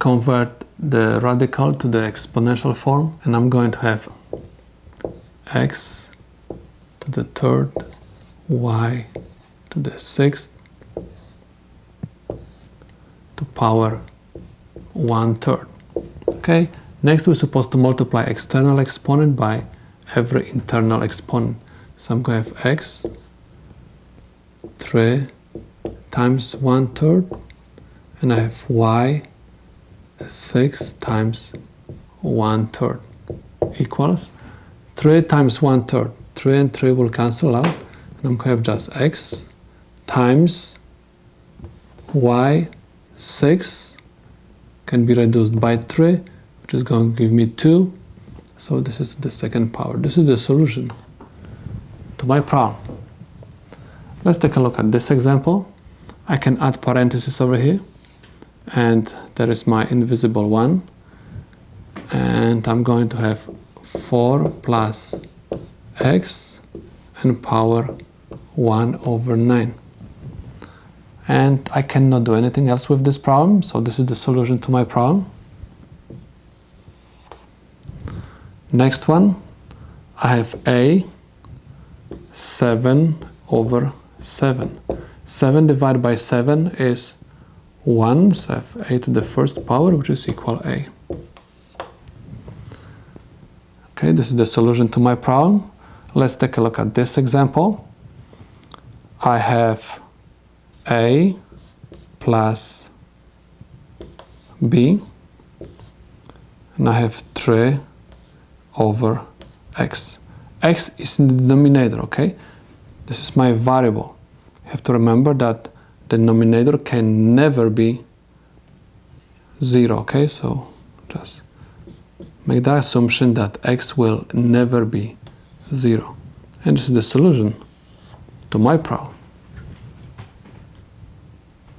convert the radical to the exponential form, and I'm going to have x to the third, y to the sixth, to power 1/3. Okay, next we're supposed to multiply external exponent by every internal exponent. So I'm going to have x 3 times 1/3, and I have y 6 times 1/3 equals 3 times 1/3. 3 and 3 will cancel out, and I'm going to have just x times y 6 can be reduced by 3, which is going to give me 2. So this is the second power. This is the solution to my problem. Let's take a look at this example. I can add parentheses over here, and there is my invisible one, and I'm going to have 4 plus x and power 1/9. And I cannot do anything else with this problem, so this is the solution to my problem. Next one, I have a 7/7. 7 divided by 7 is 1, so I have a to the first power, which is equal a. Okay, this is the solution to my problem. Let's take a look at this example. I have a plus b, and I have 3/x. X is in the denominator, okay? This is my variable. You have to remember that the denominator can never be 0, okay? So just make the assumption that x will never be 0. And this is the solution to my problem.